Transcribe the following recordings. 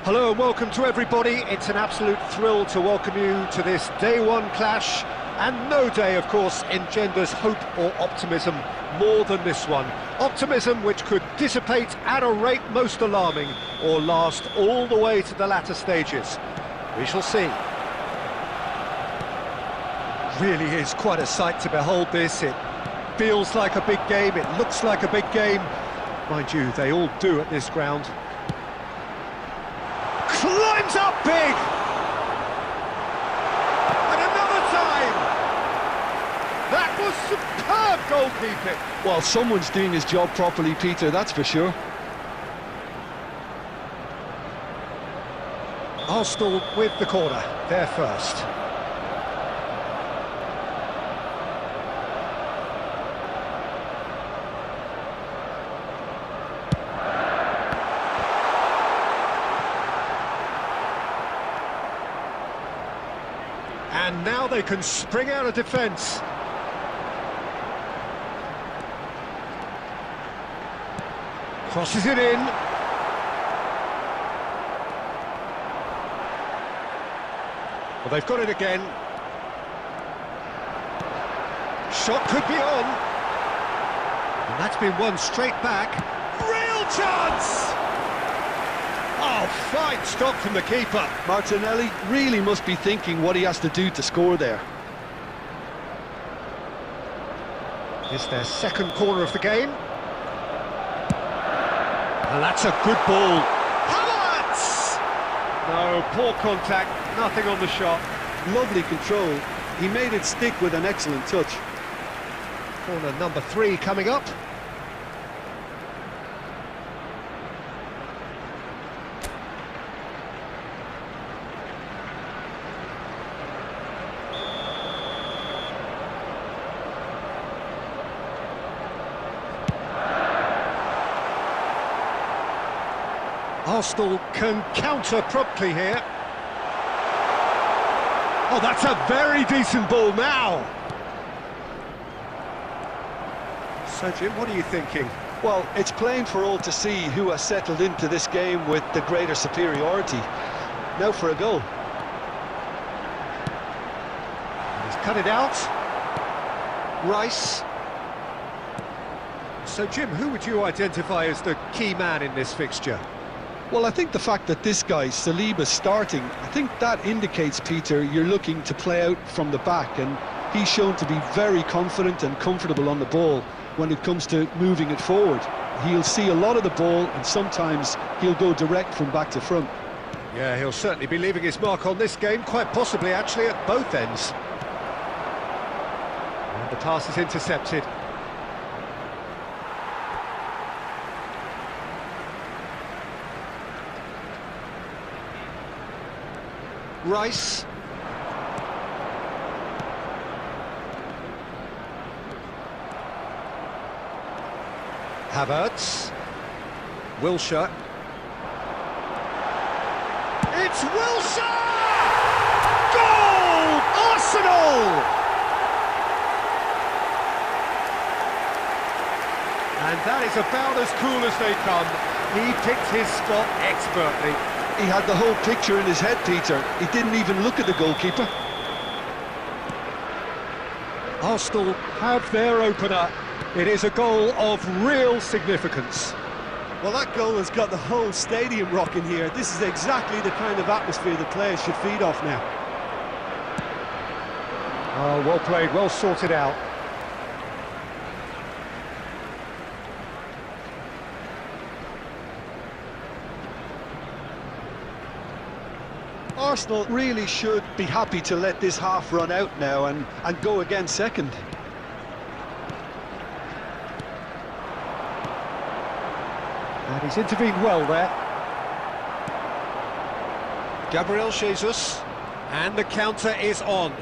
Hello and welcome to everybody. It's an absolute thrill to welcome you to this day one clash, and no day, of course, engenders hope or optimism more than this one. Optimism which could dissipate at a rate most alarming or last all the way to the latter stages. We shall see. Really is quite a sight to behold this. It feels like a big game, it looks like a big game. Mind you, they all do at this ground. Climbs up big! And another time! That was superb goalkeeping! Well, someone's doing his job properly, Peter, that's for sure. Arsenal with the corner, they're first. And now they can spring out of defence. Crosses it in. Well, they've got it again. Shot could be on. And that's been won straight back. Real chance! Oh, fine stop from the keeper. Martinelli really must be thinking what he has to do to score there. It's their second corner of the game. And that's a good ball. Havertz! No, poor contact, nothing on the shot. Lovely control. He made it stick with an excellent touch. Corner number 3 coming up. Arsenal can counter promptly here. Oh, that's a very decent ball now. So, Jim, what are you thinking? Well, it's plain for all to see who has settled into this game with the greater superiority. Now for a goal. He's cut it out. Rice. So, Jim, who would you identify as the key man in this fixture? Well, I think the fact that this guy, Saliba's starting, I think that indicates, Peter, you're looking to play out from the back, and he's shown to be very confident and comfortable on the ball when it comes to moving it forward. He'll see a lot of the ball, and sometimes he'll go direct from back to front. Yeah, he'll certainly be leaving his mark on this game, quite possibly actually at both ends. And the pass is intercepted. Rice. Havertz. Wilshere. It's Wilshere! Goal! Arsenal! And that is about as cool as they come. He picked his spot expertly. He had the whole picture in his head, Peter. He didn't even look at the goalkeeper. Arsenal have their opener. It is a goal of real significance. Well, that goal has got the whole stadium rocking here. This is exactly the kind of atmosphere the players should feed off now. Oh, well played, well sorted out. Arsenal really should be happy to let this half run out now and go again second. And he's intervened well there. Gabriel Jesus. And the counter is on.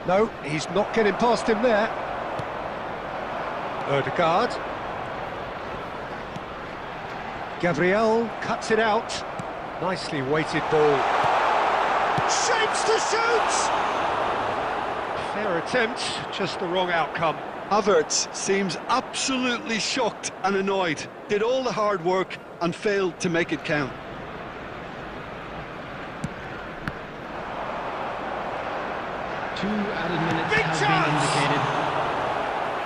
No, he's not getting past him there. Odegaard. Gabriel cuts it out. Nicely weighted ball. Shapes to shoot! Fair attempt, just the wrong outcome. Havertz seems absolutely shocked and annoyed. Did all the hard work and failed to make it count. 2 added minutes Big have chance! been indicated.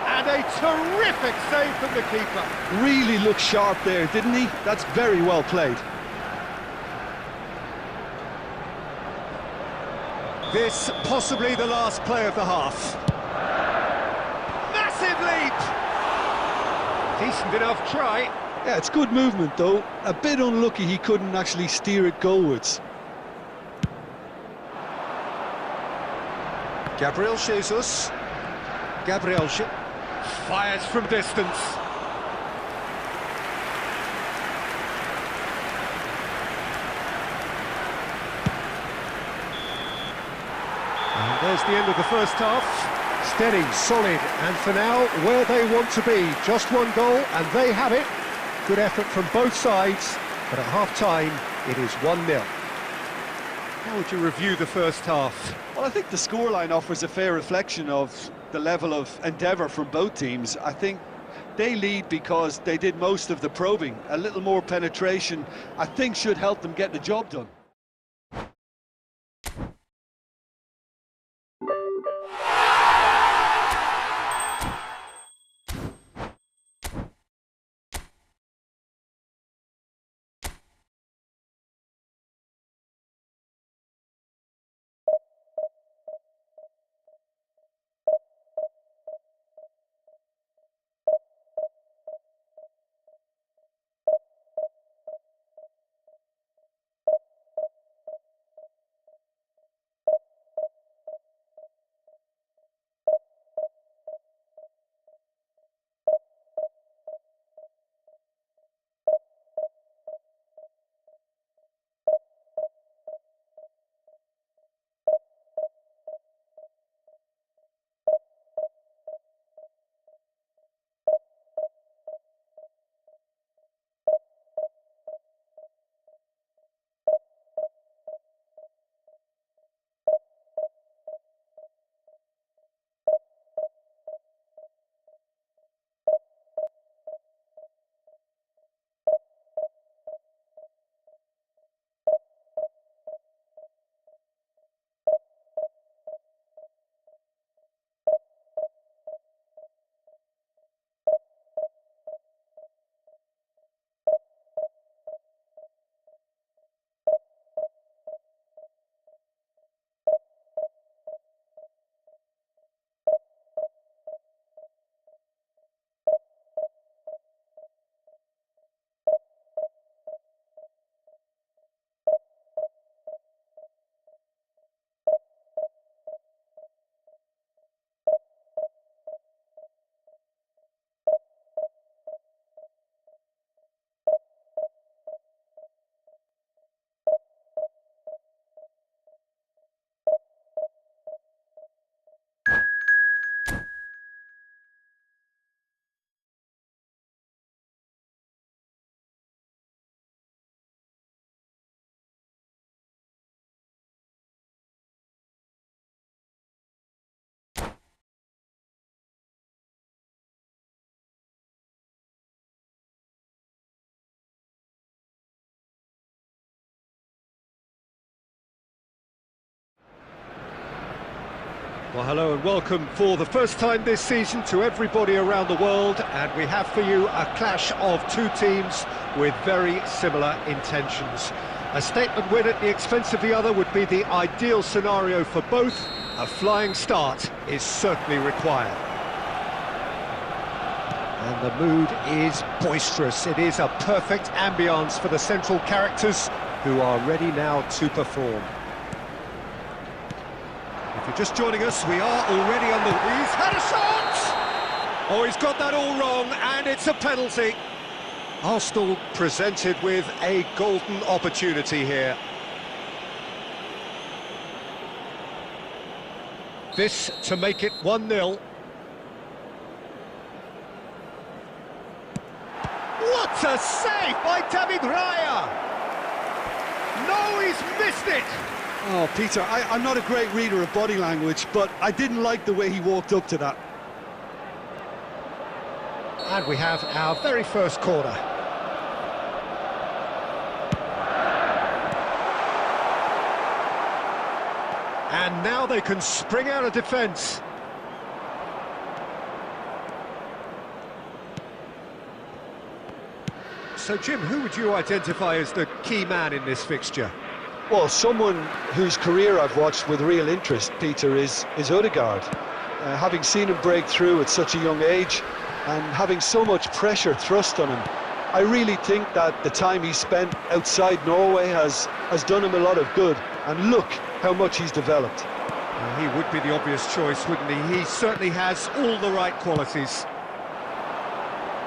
And a terrific save from the keeper. Really looked sharp there, didn't he? That's very well played. This possibly the last play of the half. Massive leap! Decent enough try. Yeah, it's good movement though. A bit unlucky he couldn't actually steer it goalwards. Gabriel Jesus. Fires from distance. And there's the end of the first half. Steady, solid, and for now, where they want to be. Just one goal, and they have it. Good effort from both sides, but at half-time, it is 1-0. How would you review the first half? Well, I think the scoreline offers a fair reflection of the level of endeavour from both teams. I think they lead because they did most of the probing. A little more penetration, I think, should help them get the job done. Well, hello and welcome for the first time this season to everybody around the world, and we have for you a clash of two teams with very similar intentions. A statement win at the expense of the other would be the ideal scenario for both. A flying start is certainly required. And the mood is boisterous. It is a perfect ambience for the central characters who are ready now to perform. If you're just joining us, we are already on the... He's had a shot! Oh, he's got that all wrong, and it's a penalty. Arsenal presented with a golden opportunity here. This to make it 1-0. What a save by David Raya! No, he's missed it! Oh, Peter, I'm not a great reader of body language, but I didn't like the way he walked up to that. And we have our very first corner. And And now they can spring out of defence. So, Jim, who would you identify as the key man in this fixture? Well, someone whose career I've watched with real interest, Peter, is Odegaard. Having seen him break through at such a young age and having so much pressure thrust on him, I really think that the time he spent outside Norway has done him a lot of good. And look how much he's developed. Well, he would be the obvious choice, wouldn't he? He certainly has all the right qualities.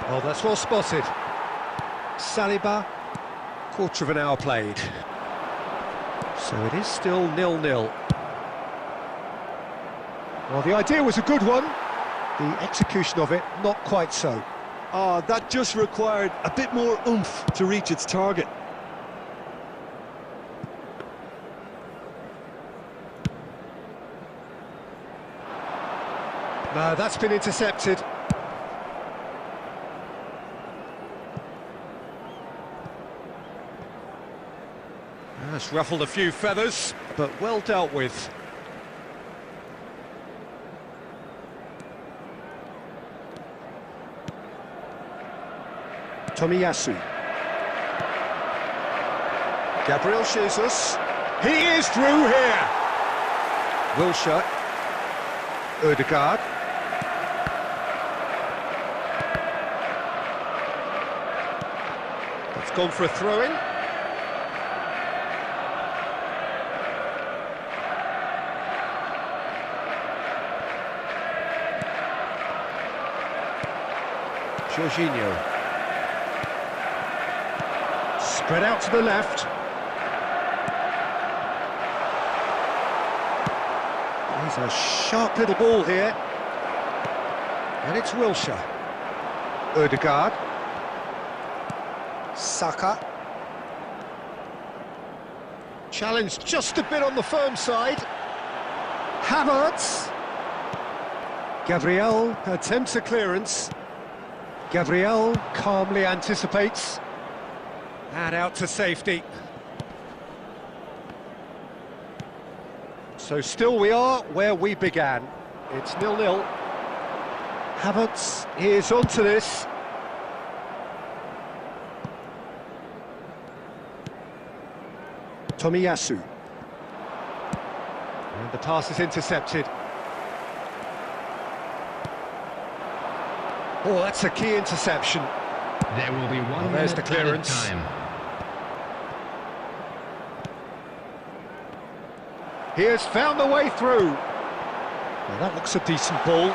Oh, that's well spotted. Saliba, quarter of an hour played. So it is still 0-0. Well, the idea was a good one. The execution of it, not quite so. Oh, that just required a bit more oomph to reach its target. No, that's been intercepted. That's ruffled a few feathers, but well dealt with. Tomiyasu. Gabriel Jesus. He is through here. Wilshere. Odegaard. It's gone for a throw-in. Jorginho. Spread out to the left. He's a sharp little ball here. And it's Wilshere. Odegaard. Saka. Challenged just a bit on the firm side. Havertz. Gabriel attempts a clearance. Gabriel calmly anticipates. And out to safety. So still we are where we began. It's 0-0. Havertz is onto this. Tomiyasu. And the pass is intercepted. Oh, that's a key interception. There will be one there's the minute clearance. time. He has found the way through. Well, that looks a decent ball.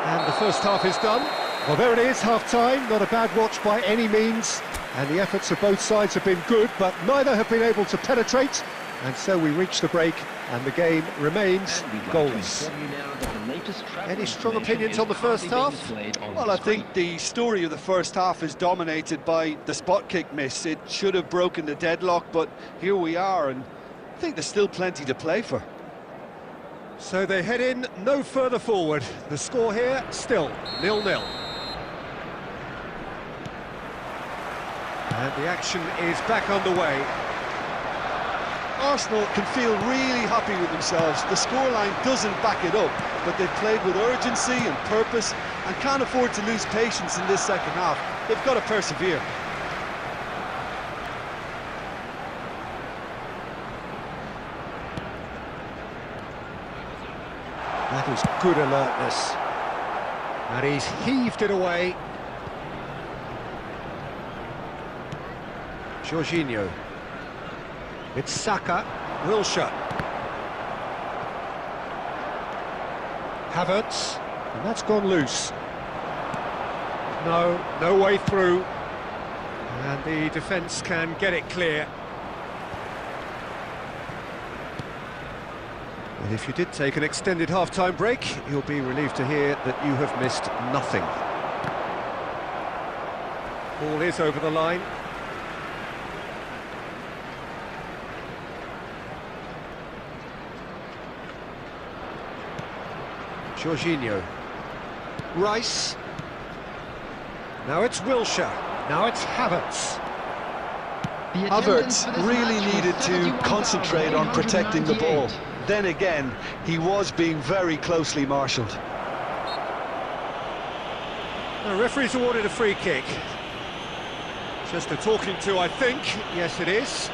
And the first half is done. Well, there it is, half-time. Not a bad watch by any means. And the efforts of both sides have been good, but neither have been able to penetrate. And so we reach the break, and the game remains goalless. Any strong opinions on the first half? Well, I think the story of the first half is dominated by the spot kick miss. It should have broken the deadlock, but here we are, and I think there's still plenty to play for. So they head in no further forward. The score here, still 0-0. And the action is back underway. Arsenal can feel really happy with themselves. The scoreline doesn't back it up, but they've played with urgency and purpose and can't afford to lose patience in this second half. They've got to persevere. That is good alertness. And he's heaved it away. Jorginho. It's Saka. Wilshere. Havertz. And that's gone loose. No way through. And the defence can get it clear. And if you did take an extended half-time break, you'll be relieved to hear that you have missed nothing. Ball is over the line. Jorginho. Rice. Now it's Wilshere. Now it's Havertz. Havertz really needed to concentrate on protecting the ball. Then again, he was being very closely marshalled. The referee's awarded a free kick. Just a talking to, I think. Yes, it is.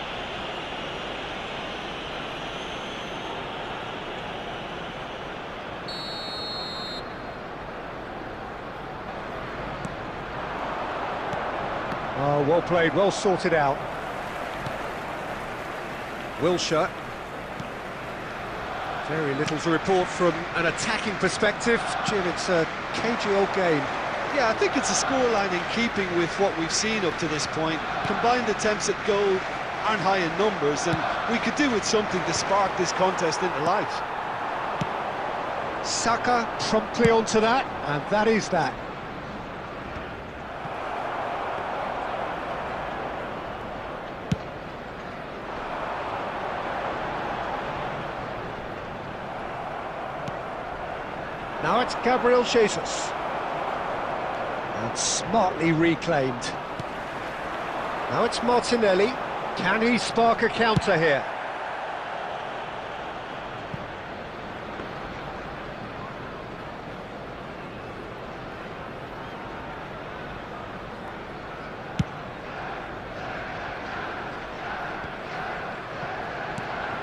Oh, well played, well sorted out. Wilshere. Very little to report from an attacking perspective. Jim, it's a cagey old game. Yeah, I think it's a scoreline in keeping with what we've seen up to this point. Combined attempts at goal aren't high in numbers, and we could do with something to spark this contest into life. Saka promptly onto that, and that is that. Now it's Gabriel Jesus. And smartly reclaimed. Now it's Martinelli. Can he spark a counter here?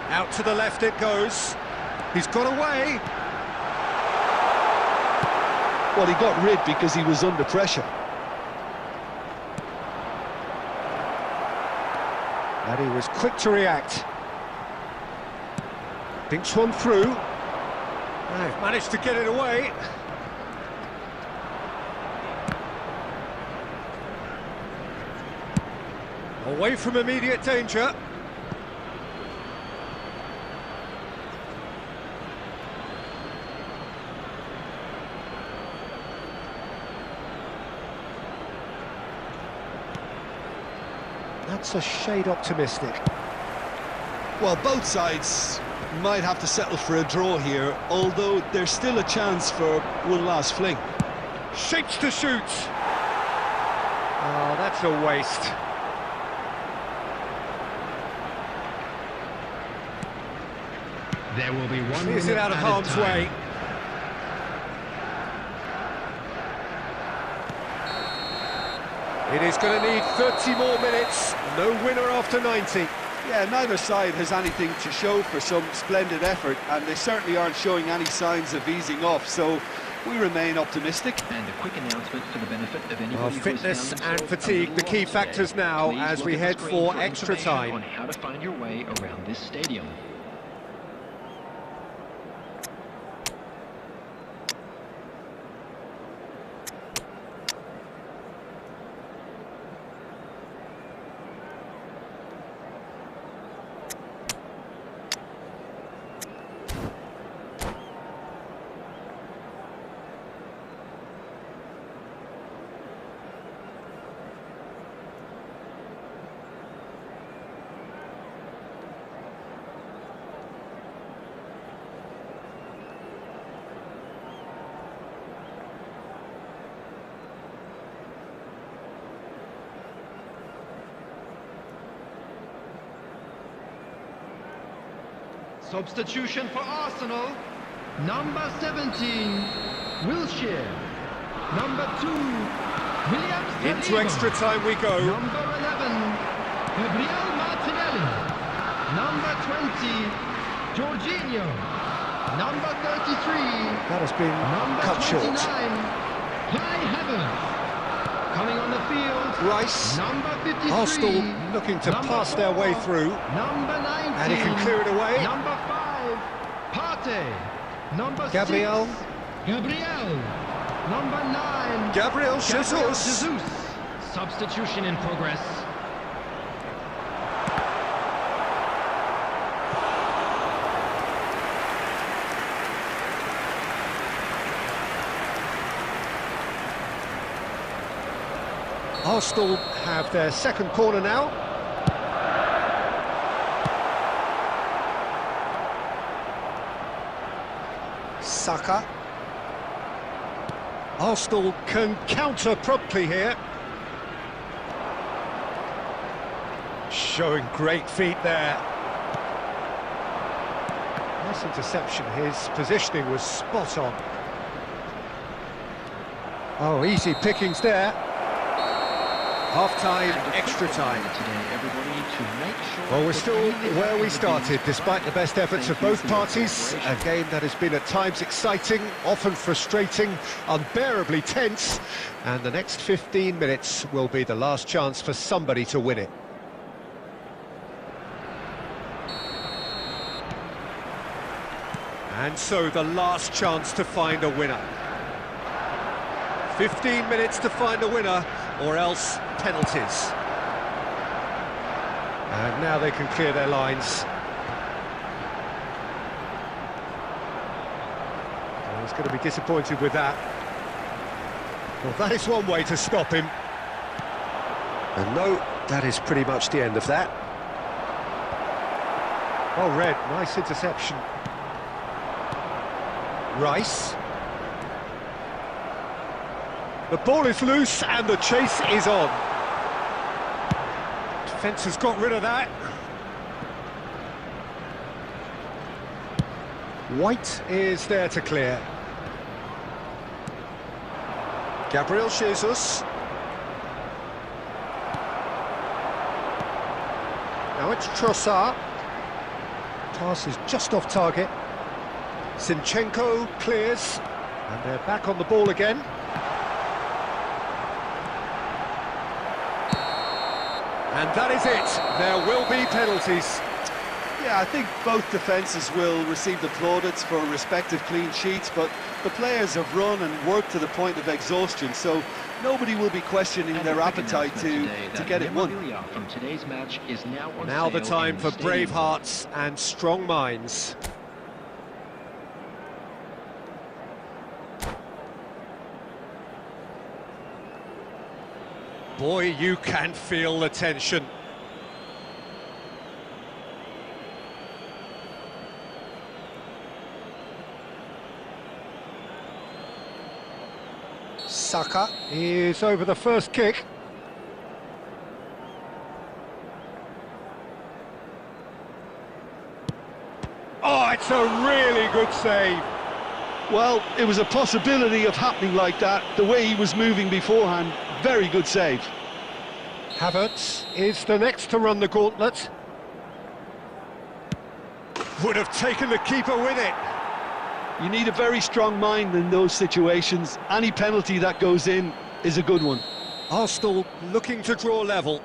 Out to the left it goes. He's got away. Well, he got rid because he was under pressure. And he was quick to react. Thinks one through. They've managed to get it away. Away from immediate danger. That's a shade optimistic. Well, both sides might have to settle for a draw here, although there's still a chance for one last fling. Shapes to shoot. Oh, that's a waste. There will be 1 Clears minute it out of added harm's time. way. It is going to need 30 more minutes. No winner after 90. Yeah, neither side has anything to show for some splendid effort, and they certainly aren't showing any signs of easing off, so we remain optimistic. And a quick announcement for the benefit of anybody Well, who has fitness found and themselves fatigue, a the little key lost factors today. now Please as look we at the head screen for extra information time. on how to find your way around this stadium. Substitution for Arsenal. Number 17, Wilshere. Number 2, William Saliba. Into extra time we go. Number 11, Gabriel Martinelli. Number 20, Jorginho. Number 33, That has been number cut 29, short. Kai Havertz. Coming on the field, Rice. number 53, Arsenal looking to number pass their 4, way through. Number 19, And he can clear it away. Number 5, Partey. Number Gabriel. 6, Gabriel. Number 9, Gabriel Gabriel Jesus. Jesus. Substitution in progress. Arsenal have their second corner now. Saka. Arsenal can counter promptly here. showing great feet there. Nice interception, his positioning was spot on. Oh, easy pickings there. Half-time, extra time. Well, we're still where we started, despite the best efforts of both parties. A game that has been at times exciting, often frustrating, unbearably tense. And the next 15 minutes will be the last chance for somebody to win it. And so the last chance to find a winner. 15 minutes to find a winner, or else penalties. And now they can clear their lines. Well, he's going to be disappointed with that. Well, that is one way to stop him. And no, that is pretty much the end of that. Oh, Red, nice interception. Rice. The ball is loose and the chase is on. Defence has got rid of that. White is there to clear. Gabriel Jesus. Now it's Trossard. Pass is just off target. Zinchenko clears, and they're back on the ball again. And that is it. There will be penalties. Yeah, I think both defences will receive the plaudits for respective clean sheets, but the players have run and worked to the point of exhaustion, so nobody will be questioning their appetite to get it won. From today's match is now on Now the sale time in for the brave stadium. hearts and strong minds. Boy, you can feel the tension. Saka is over the first kick. Oh, it's a really good save. Well, it was a possibility of happening like that, the way he was moving beforehand. Very good save. Havertz is the next to run the gauntlet. Would have taken the keeper with it. You need a very strong mind in those situations. Any penalty that goes in is a good one. Arsenal looking to draw level.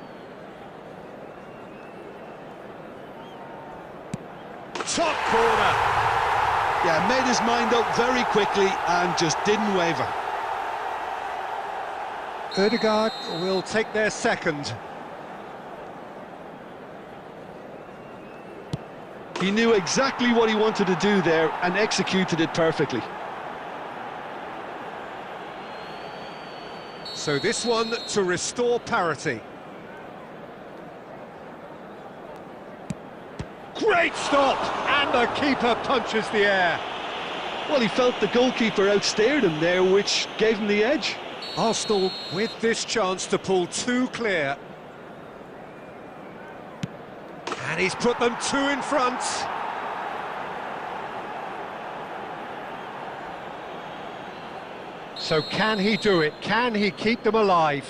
Top corner. Yeah, made his mind up very quickly and just didn't waver. Ødegaard will take their second. He knew exactly what he wanted to do there and executed it perfectly. So this one to restore parity. Great stop! And the keeper punches the air. Well, he felt the goalkeeper outstared him there, which gave him the edge. Arsenal with this chance to pull two clear. And he's put them two in front. So can he do it? Can he keep them alive?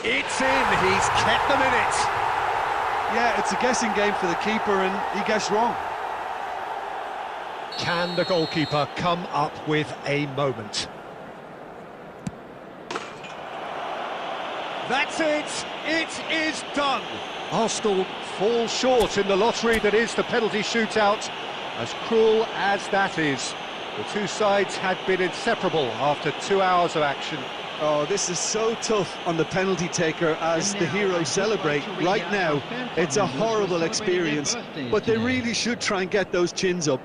It's in, he's kept them in it. Yeah, it's a guessing game for the keeper, and he guessed wrong. Can the goalkeeper come up with a moment? That's it! It is done! Arsenal fall short in the lottery that is the penalty shootout. As cruel as that is, the two sides had been inseparable after 2 hours of action. Oh, this is so tough on the penalty taker as the heroes celebrate. Right now, it's a horrible experience, but they really should try and get those chins up.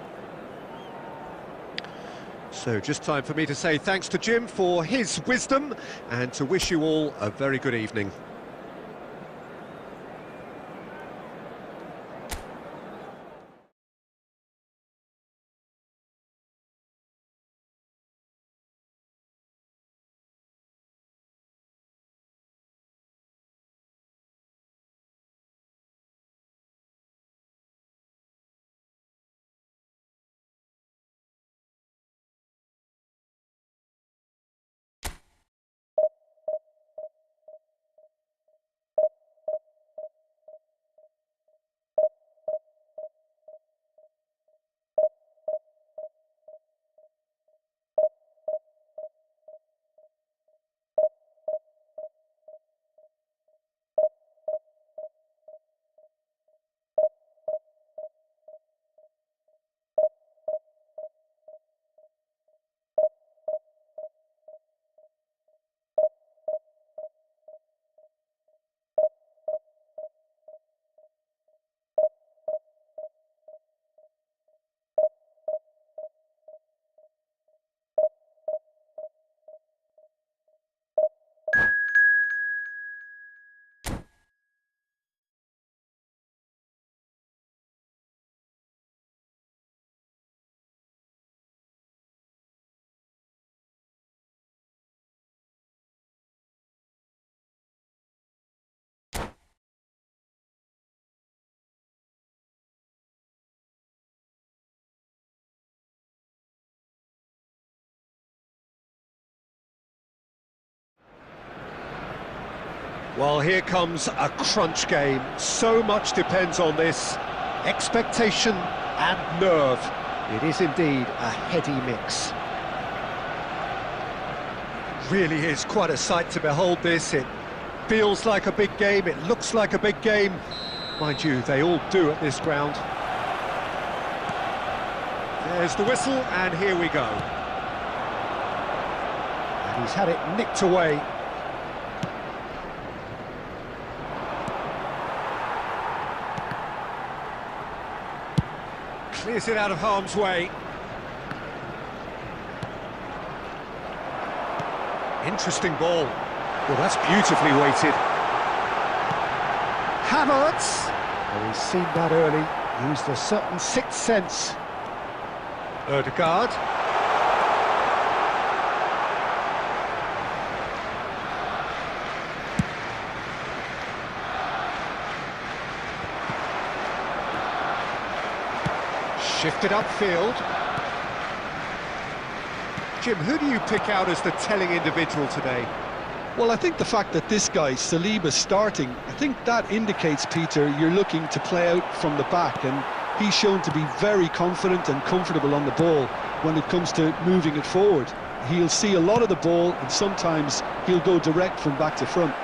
So just time for me to say thanks to Jim for his wisdom and to wish you all a very good evening. Well, here comes a crunch game. So much depends on this. Expectation and nerve. It is indeed a heady mix. Really is quite a sight to behold this. It feels like a big game, it looks like a big game. Mind you, they all do at this ground. There's the whistle, and here we go. And he's had it nicked away. Clears it out of harm's way. Interesting ball. Well, that's beautifully weighted. Havertz! Well, he's seen that early. Used a certain sixth sense. Ødegaard. Shifted upfield. Jim, who do you pick out as the telling individual today? Well, I think the fact that this guy, Saliba's starting, I think that indicates, Peter, you're looking to play out from the back, and he's shown to be very confident and comfortable on the ball when it comes to moving it forward. He'll see a lot of the ball, and sometimes he'll go direct from back to front.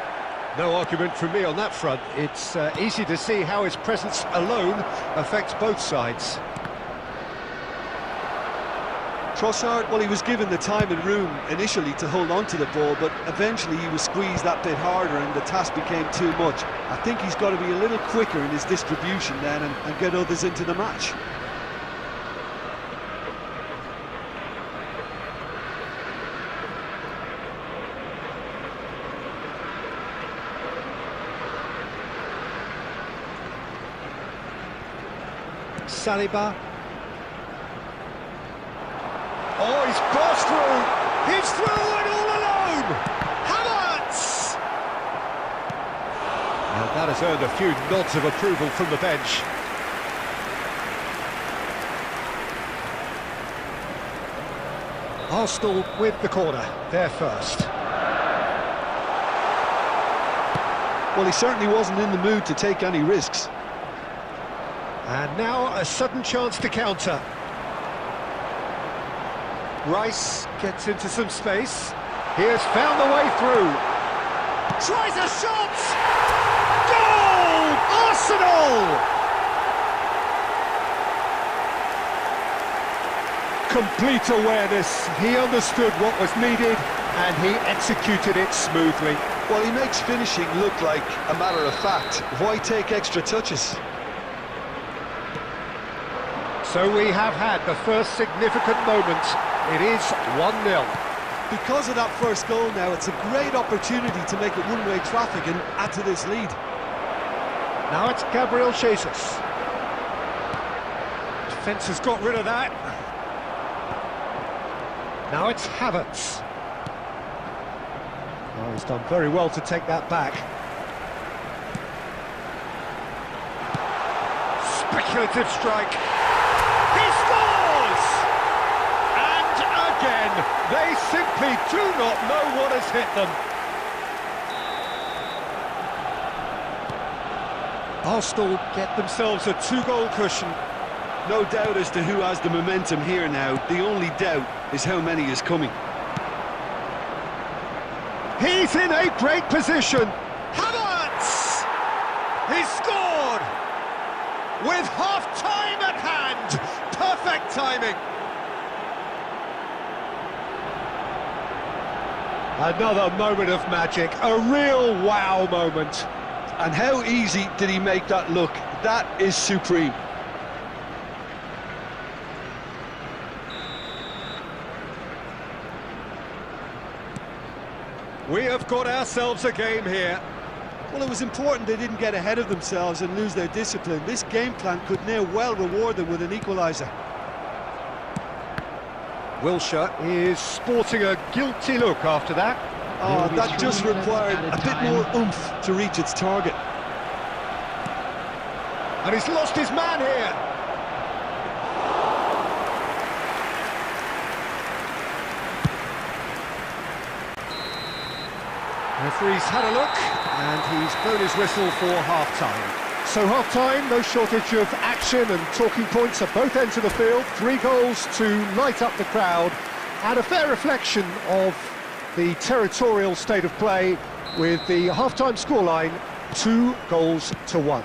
No argument from me on that front. It's easy to see how his presence alone affects both sides. Trossard, well, he was given the time and room initially to hold on to the ball, but eventually he was squeezed that bit harder and the task became too much. I think he's got to be a little quicker in his distribution then and get others into the match. Saliba. Oh, he's burst through! He's through and all alone! Havertz! Now that has earned a few nods of approval from the bench. Arsenal with the corner, they're first. Well, he certainly wasn't in the mood to take any risks. And now a sudden chance to counter. Rice gets into some space. He has found the way through. Tries a shot! Goal! Arsenal! Complete awareness. He understood what was needed and he executed it smoothly. Well, he makes finishing look like a matter of fact. Why take extra touches? So we have had the first significant moment. It is 1-0. Because of that first goal now, it's a great opportunity to make it one-way traffic and add to this lead. Now it's Gabriel Jesus. Defence has got rid of that. Now it's Havertz. Oh, he's done very well to take that back. Speculative strike. He scores! And again, they simply do not know what has hit them. Arsenal get themselves a two-goal cushion. No doubt as to who has the momentum here now. The only doubt is how many is coming. He's in a great position. Havertz! He scored! With half-time at hand. Perfect timing. Another moment of magic. A real wow moment. And how easy did he make that look? That is supreme. We have got ourselves a game here. Well, it was important they didn't get ahead of themselves and lose their discipline. This game plan could now well reward them with an equaliser. Wilshere is sporting a guilty look after that. Oh, that just required a bit more oomph to reach its target. And he's lost his man here. Referee's had a look, And he's blown his whistle for half-time. So half-time, no shortage of action and talking points at both ends of the field. 3 goals to light up the crowd, and a fair reflection of the territorial state of play with the half-time scoreline 2-1.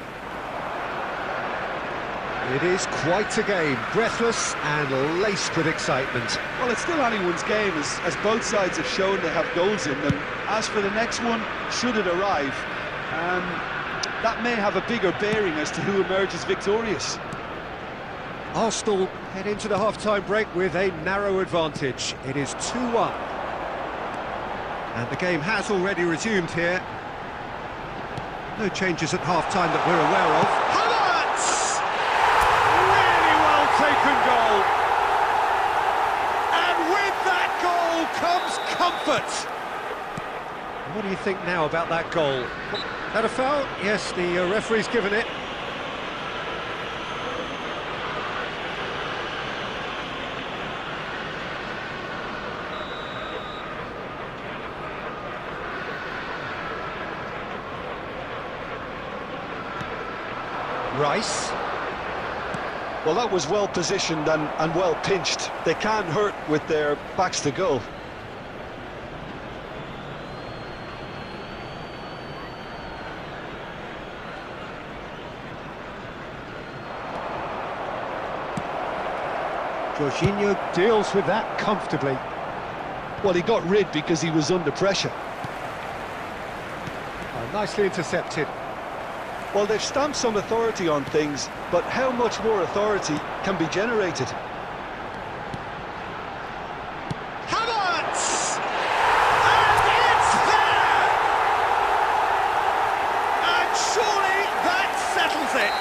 It is quite a game, breathless and laced with excitement. Well, it's still anyone's game, as both sides have shown they have goals in them. As for the next one, should it arrive, that may have a bigger bearing as to who emerges victorious. Arsenal head into the half-time break with a narrow advantage. It is 2-1. And the game has already resumed here. No changes at half-time that we're aware of. Havertz! Really well taken goal. And with that goal comes comfort. What do you think now about that goal? That a foul? Yes, the referee's given it. Rice. Well, that was well positioned and well pinched. They can't hurt with their backs to goal. Jorginho deals with that comfortably. Well, he got rid because he was under pressure. Nicely intercepted. Well, they've stamped some authority on things, but how much more authority can be generated? Havertz! And it's there! And surely that settles it.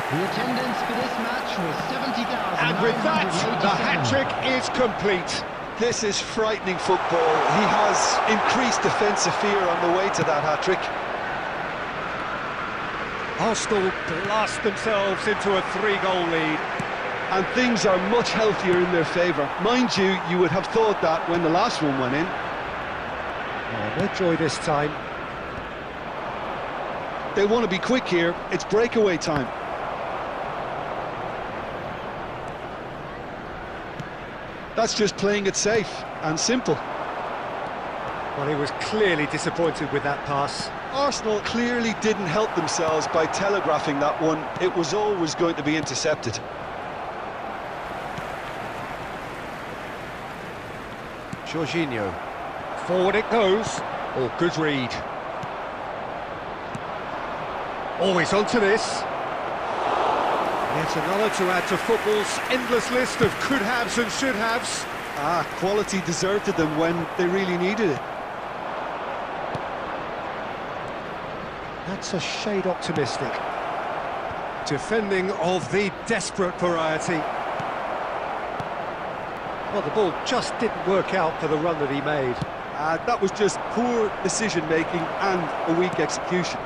The attendance for this match was 70,000. And with that, the hat-trick is complete. This is frightening football. He has increased defensive fear on the way to that hat-trick. Arsenal blast themselves into a 3-goal lead. And things are much healthier in their favour. Mind you, you would have thought that when the last one went in. Oh, no joy this time. They want to be quick here. It's breakaway time. That's just playing it safe and simple. Well, he was clearly disappointed with that pass. Arsenal clearly didn't help themselves by telegraphing that one. It was always going to be intercepted. Jorginho. Forward it goes. Oh, good read. Always onto this. Yet another to add to football's endless list of could-haves and should-haves. Quality deserted them when they really needed it. That's a shade optimistic. Defending of the desperate variety. Well, the ball just didn't work out for the run that he made. That was just poor decision-making and a weak execution.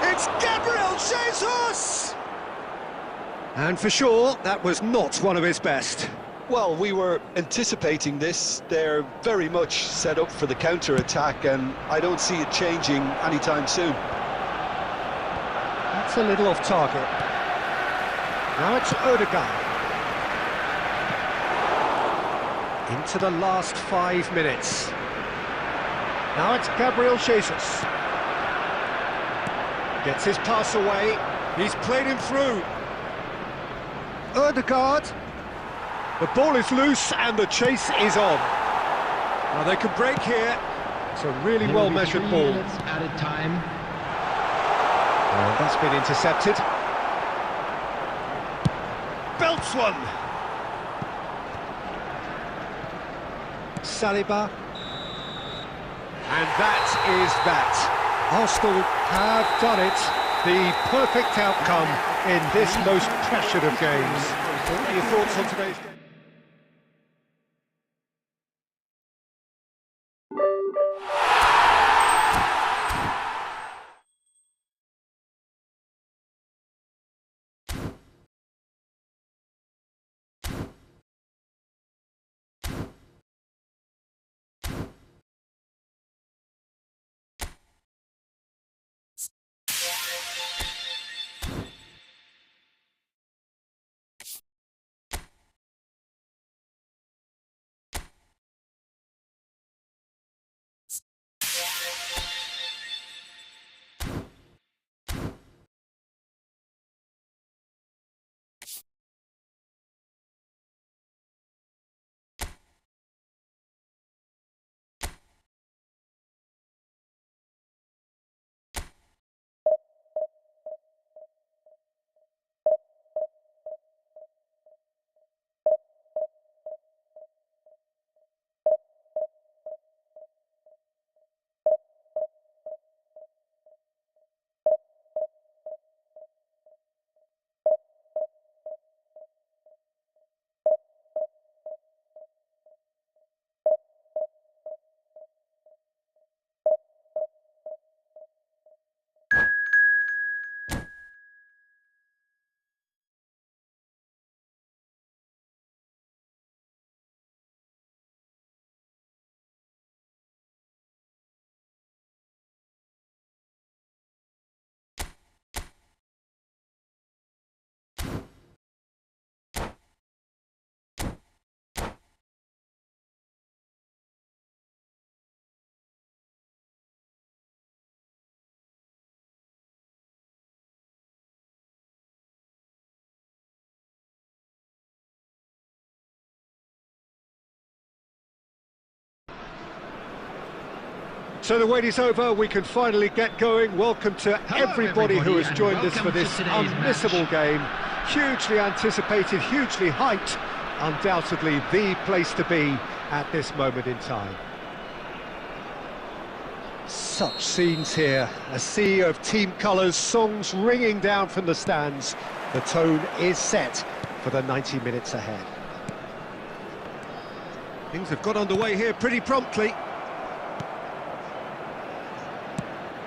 It's Gabriel Jesus! And for sure, that was not one of his best. Well, we were anticipating this. They're very much set up for the counter-attack, and I don't see it changing anytime soon. That's a little off target. Now it's Odegaard. Into the last 5 minutes. Now it's Gabriel Jesus. Gets his pass away. He's played him through. Odegaard. The ball is loose and the chase is on. Now they can break here. It's a really well-measured ball. Added time. That's been intercepted. Belts one. Saliba. And that is that. Arsenal have done it. The perfect outcome in this most pressured of games. What are your thoughts on today's game? So the wait is over, we can finally get going. Welcome to everybody who has joined us for this unmissable game. Hugely anticipated, hugely hyped, undoubtedly the place to be at this moment in time. Such scenes here, a sea of team colours, songs ringing down from the stands. The tone is set for the 90 minutes ahead. Things have got underway here pretty promptly.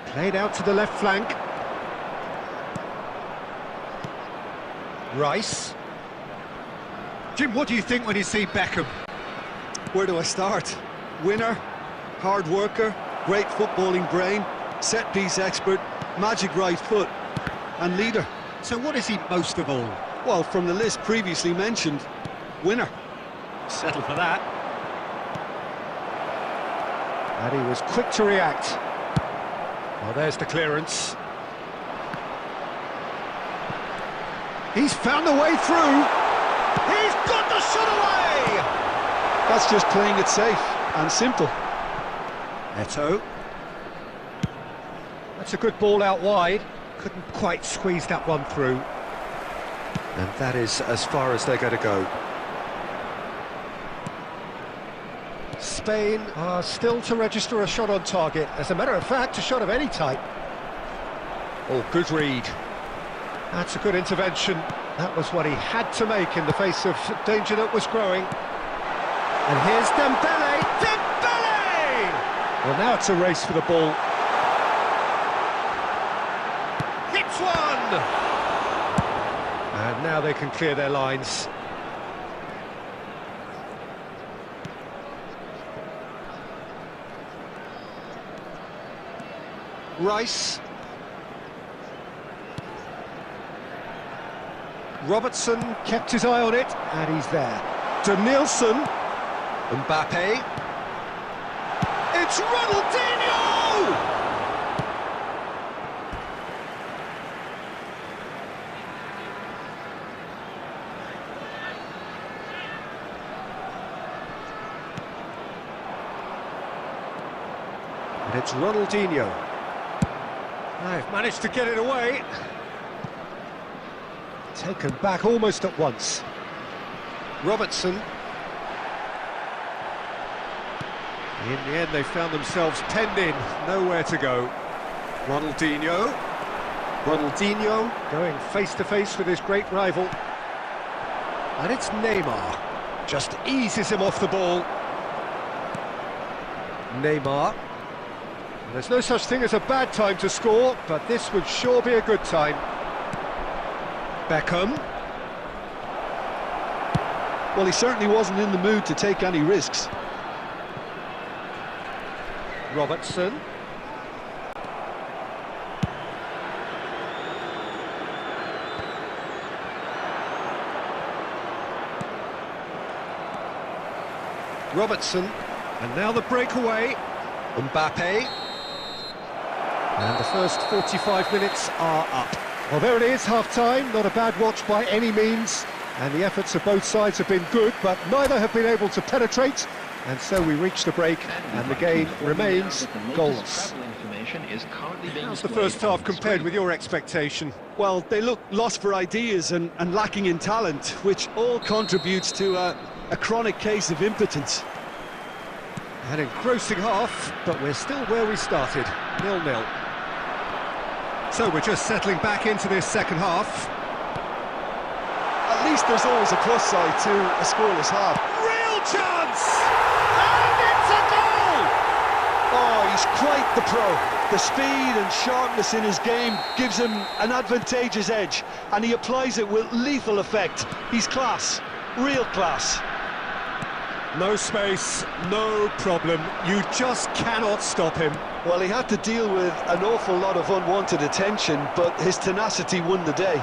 Played out to the left flank. Rice. Jim, what do you think when you see Beckham? Where do I start? Winner, hard worker, great footballing brain, set-piece expert, magic right foot, and leader. So what is he most of all? Well, from the list previously mentioned, winner. Settle for that. And he was quick to react. Well, there's the clearance. He's found a way through. He's got the shot away! That's just playing it safe and simple. Eto. That's a good ball out wide. Couldn't quite squeeze that one through. And that is as far as they're going to go. Spain are still to register a shot on target. As a matter of fact, a shot of any type. Oh, good read. That's a good intervention. That was what he had to make in the face of danger that was growing. And here's Dembele! Dembele! Well, now it's a race for the ball. Hits one! And now they can clear their lines. Rice. Robertson kept his eye on it, and he's there. Denilson. Mbappe. It's Ronaldinho! And it's Ronaldinho. They've managed to get it away. Taken back almost at once. Robertson. In the end, they found themselves penned in, nowhere to go. Ronaldinho. Ronaldinho going face-to-face with his great rival. And it's Neymar. Just eases him off the ball. Neymar. There's no such thing as a bad time to score, but this would sure be a good time. Beckham. Well, he certainly wasn't in the mood to take any risks. Robertson. Robertson. And now the breakaway. Mbappe. And the first 45 minutes are up. Well, there it is, half-time. Not a bad watch by any means. And the efforts of both sides have been good, but neither have been able to penetrate. And so we reach the break, and the game remains goalless. How's the first half compared with your expectation? Well, they look lost for ideas and lacking in talent, which all contributes to a chronic case of impotence. An engrossing half, but we're still where we started, 0-0. So we're just settling back into this second half. At least there's always a plus side to a scoreless half. Real chance! And it's a goal! Oh, he's quite the pro. The speed and sharpness in his game gives him an advantageous edge, and he applies it with lethal effect. He's class, real class. No space, no problem. You just cannot stop him. Well, he had to deal with an awful lot of unwanted attention, but his tenacity won the day.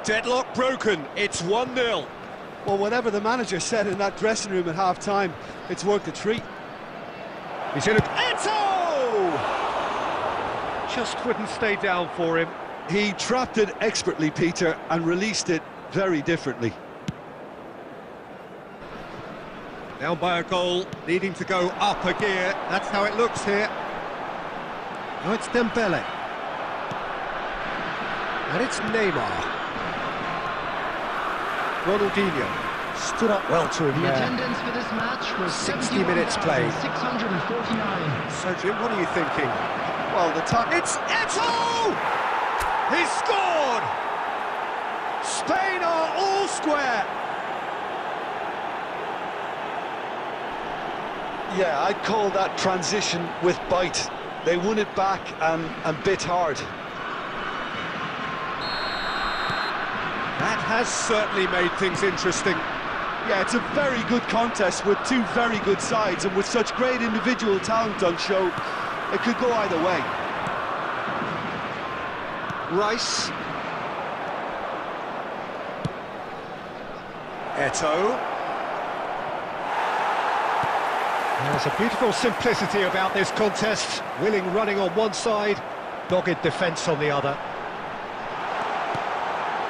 Deadlock broken, it's 1-0. Well, whatever the manager said in that dressing room at half-time, it's worked a treat. He's in a... Eto! Just wouldn't stay down for him. He trapped it expertly, Peter, and released it very differently. Down by a goal, needing to go up a gear. That's how it looks here. Now it's Dembele. And it's Neymar. Ronaldinho stood up well to him The there. attendance for this match was 60 minutes played. 649. So Jim, what are you thinking? Well, the top... It's Eto'o! He scored! Spain are all square! Yeah, I'd call that transition with bite. They won it back and bit hard. That has certainly made things interesting. Yeah, it's a very good contest with two very good sides, and with such great individual talent on show, it could go either way. Rice. Eto'o. There's a beautiful simplicity about this contest. Willing running on one side, dogged defence on the other.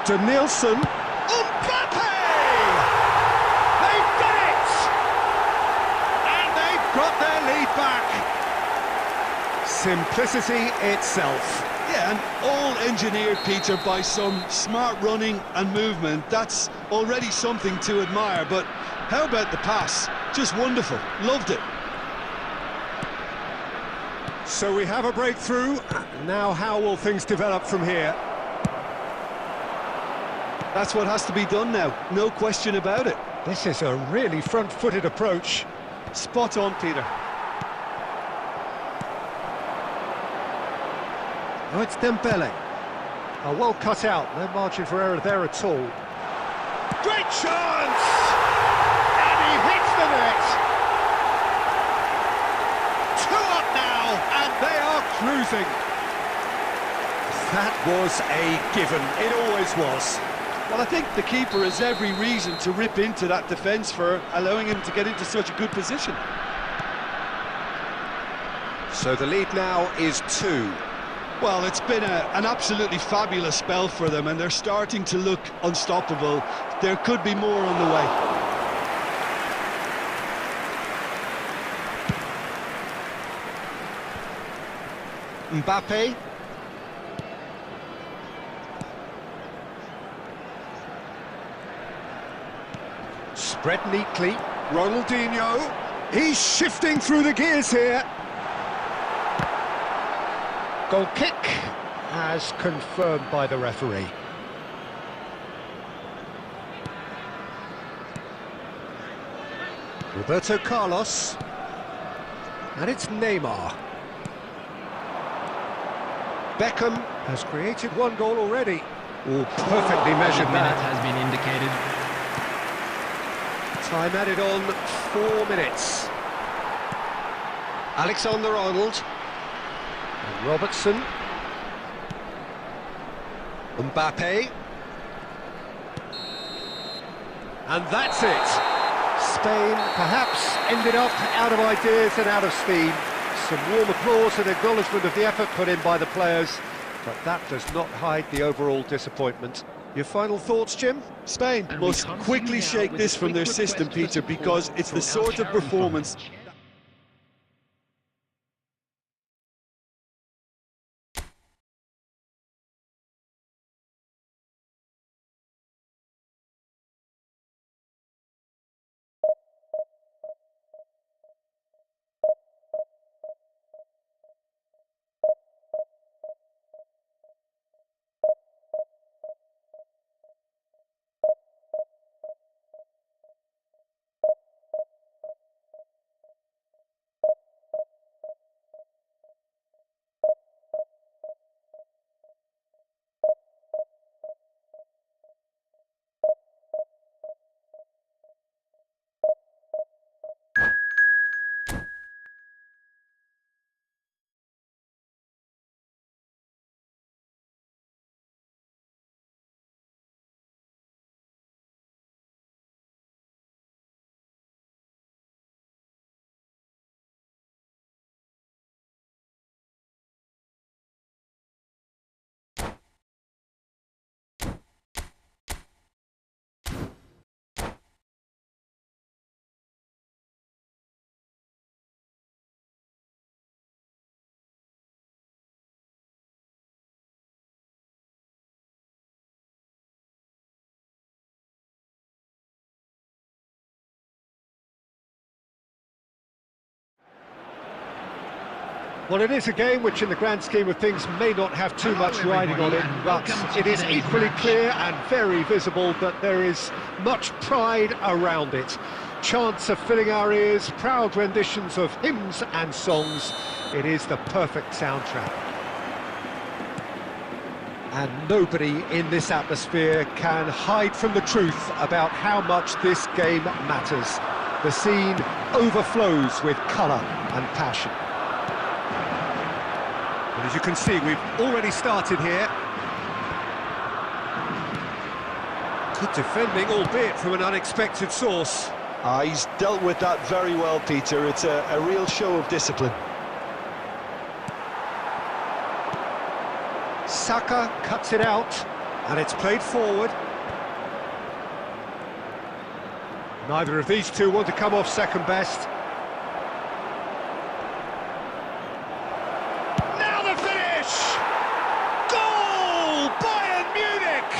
To Nielsen. Mbappe! They've done it! And they've got their lead back. Simplicity itself. Yeah, and all engineered, Peter, by some smart running and movement. That's already something to admire, but how about the pass? Just wonderful. Loved it. So we have a breakthrough. Now how will things develop from here? That's what has to be done now. No question about it. This is a really front-footed approach. Spot on, Peter. Oh, it's Dembele. Oh, well cut out. No margin for error there at all. Great chance! And he hits the net! 2 up now, and they are cruising. That was a given. It always was. Well, I think the keeper has every reason to rip into that defence for allowing him to get into such a good position. So the lead now is 2. Well, it's been an absolutely fabulous spell for them, and they're starting to look unstoppable. There could be more on the way. Mbappe. Spread neatly. Ronaldinho. He's shifting through the gears here. Goal kick as confirmed by the referee. Roberto Carlos. And it's Neymar. Beckham has created 1 goal already. Oh, perfectly measured Minute that. has been indicated. Time added on 4 minutes. Alexander-Arnold. Robertson. Mbappe. And that's it. Spain perhaps ended up out of ideas and out of steam. Some warm applause and acknowledgement of the effort put in by the players, but that does not hide the overall disappointment. Your final thoughts, Jim? Spain must quickly shake this from their system, Peter, because it's the sort of performance Well, it is a game which in the grand scheme of things may not have too much riding on it, but it is equally clear and very visible that there is much pride around it. Chants are filling our ears, proud renditions of hymns and songs. It is the perfect soundtrack. And nobody in this atmosphere can hide from the truth about how much this game matters. The scene overflows with colour and passion. And as you can see, we've already started here. Good defending, albeit from an unexpected source. He's dealt with that very well, Peter. It's a real show of discipline. Saka cuts it out, and it's played forward. Neither of these two want to come off second best. Now the finish! Goal! Bayern Munich!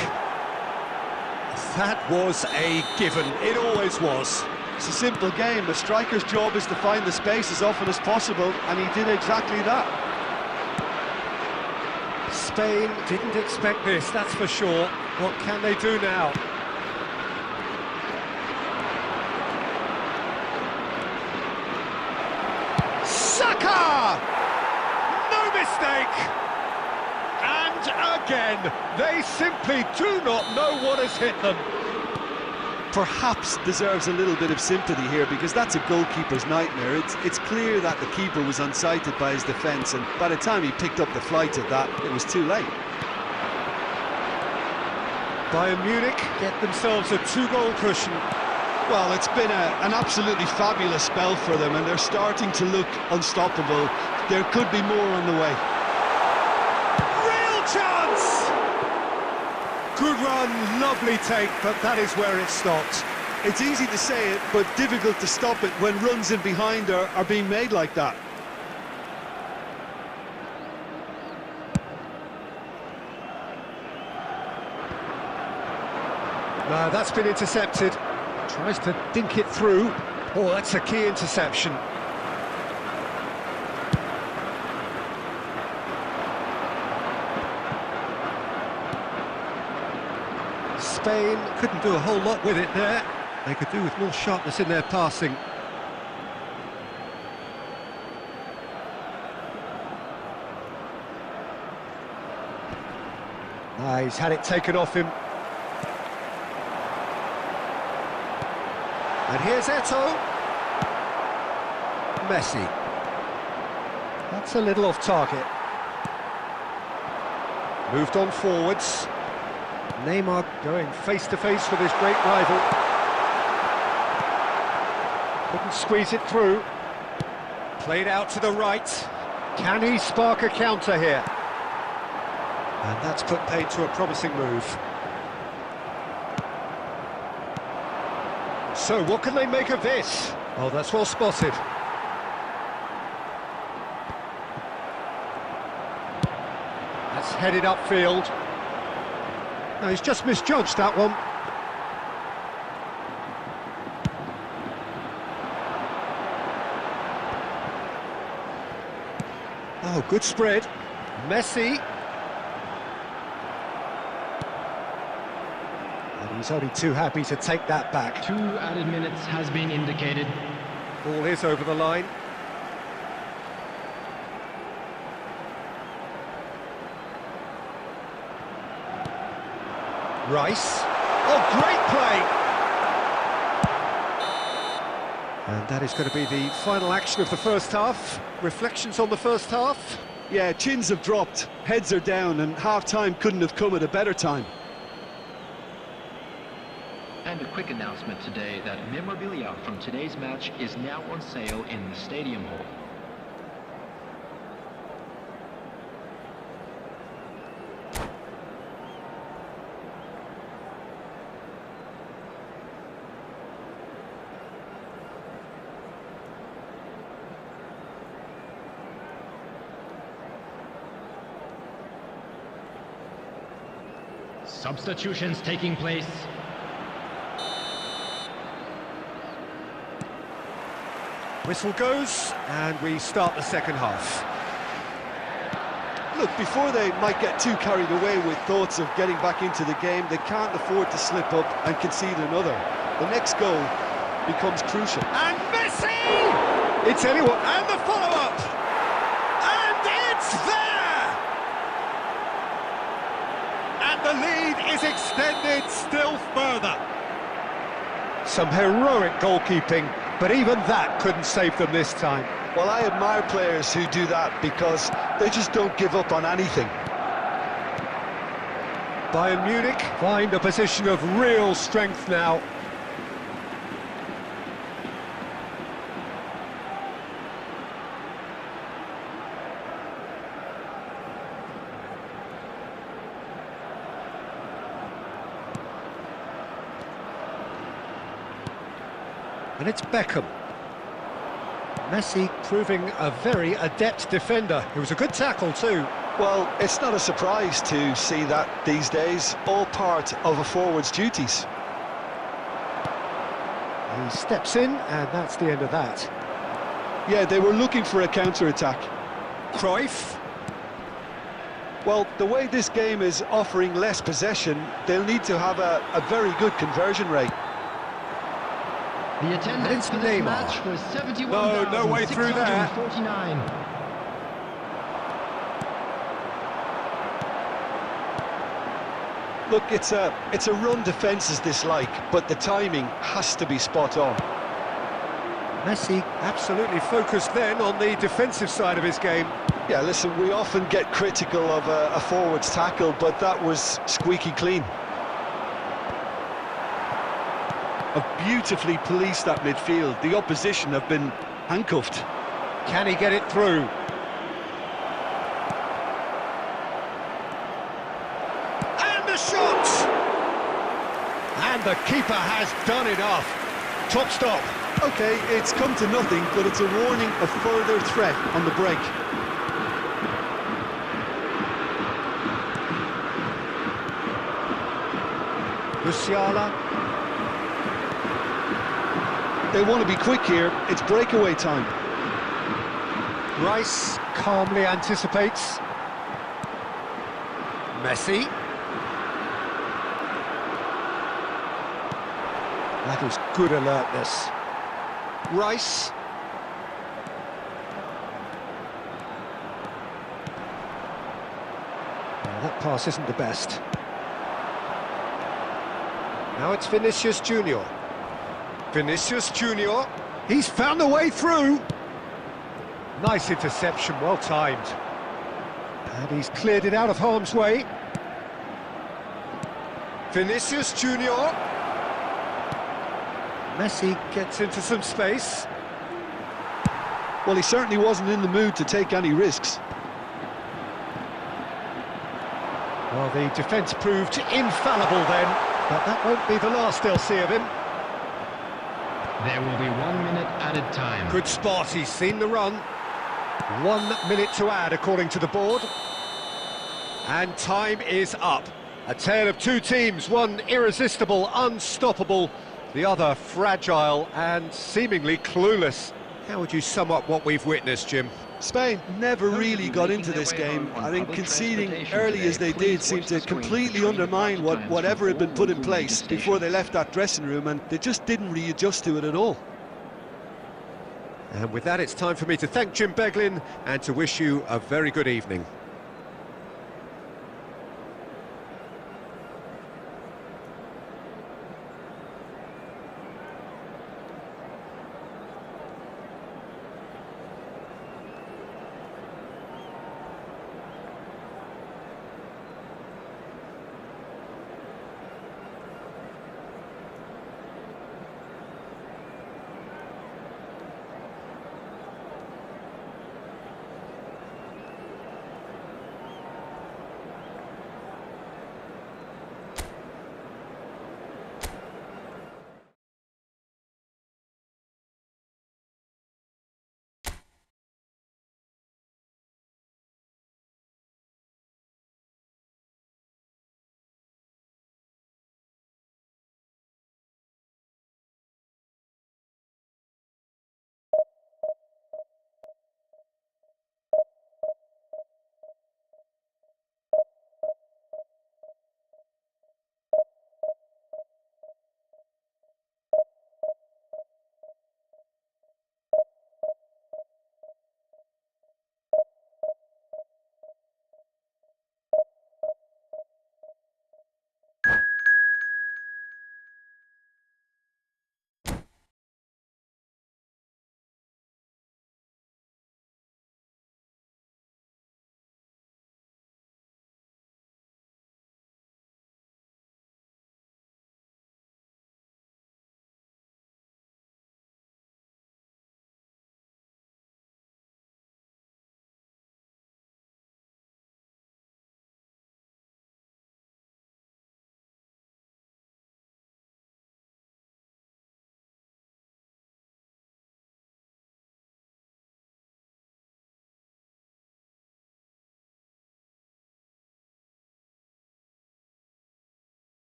That was a given, it always was. It's a simple game. The striker's job is to find the space as often as possible, and he did exactly that. Spain didn't expect this, that's for sure. What can they do now? Saka! No mistake! And again, they simply do not know what has hit them. Perhaps deserves a little bit of sympathy here, because that's a goalkeeper's nightmare. It's clear that the keeper was unsighted by his defence, and by the time he picked up the flight of that, it was too late. Bayern Munich get themselves a 2-goal cushion. Well, it's been an absolutely fabulous spell for them, and they're starting to look unstoppable. There could be more on the way. Real chance! Good run, lovely take, but that is where it stopped. It's easy to say it, but difficult to stop it when runs in behind are being made like that. No, that's been intercepted. Tries to dink it through. Oh, that's a key interception. Spain couldn't do a whole lot with it there. They could do with more sharpness in their passing. He's had it taken off him. And here's Eto'o. Messi. That's a little off target. Moved on forwards. Neymar going face-to-face with his great rival. Couldn't squeeze it through. Played out to the right. Can he spark a counter here? And that's put paid to a promising move. So, what can they make of this? Oh, that's well spotted. That's headed upfield. No, he's just misjudged that one. Oh, good spread. Messi. And he's only too happy to take that back. 2 added minutes has been indicated. Ball is over the line. Rice. Oh, great play! And that is going to be the final action of the first half. Reflections on the first half? Yeah, chins have dropped, heads are down, and half-time couldn't have come at a better time. And a quick announcement today that memorabilia from today's match is now on sale in the Stadium Hall. Substitutions taking place. Whistle goes, and we start the second half. Look, before they might get too carried away with thoughts of getting back into the game, they can't afford to slip up and concede another. The next goal becomes crucial. And Messi! It's anyone, and the follow-up! And it's there! And the lead is extended still further. Some heroic goalkeeping, but even that couldn't save them this time. Well, I admire players who do that because they just don't give up on anything. Bayern Munich find a position of real strength now. And it's Beckham. Messi proving a very adept defender. It was a good tackle too. Well, it's not a surprise to see that these days, all part of a forward's duties. He steps in, and that's the end of that. Yeah, they were looking for a counter-attack. Cruyff. Well, the way this game is offering less possession, they'll need to have a very good conversion rate. The attendance for this match was 71,649. No way through there. Look, it's a run defence's dislike, but the timing has to be spot on. Messi absolutely focused then on the defensive side of his game. Yeah, listen, we often get critical of a forward's tackle, but that was squeaky clean. Have beautifully policed that midfield. The opposition have been handcuffed. Can he get it through? And the shot! And the keeper has done enough. Top stop. Okay, it's come to nothing, but it's a warning of further threat on the break. Musiala. They want to be quick here, it's breakaway time. Rice calmly anticipates. Messi. That is good alertness. Rice. Well, that pass isn't the best. Now it's Vinicius Junior. Vinicius Junior, he's found the way through. Nice interception, well timed. And he's cleared it out of harm's way. Vinicius Junior. Messi gets into some space. Well, he certainly wasn't in the mood to take any risks. Well, the defence proved infallible then, but that won't be the last they'll see of him. There will be 1 minute added time. Good spot, he's seen the run. 1 minute to add according to the board. And time is up. A tale of two teams, one irresistible, unstoppable, the other fragile and seemingly clueless. How would you sum up what we've witnessed, Jim? Spain never really got into this game. I think conceding early as they did seemed to completely undermine whatever had been put in place before they left that dressing room, and they just didn't readjust to it at all. And with that, it's time for me to thank Jim Beglin and to wish you a very good evening.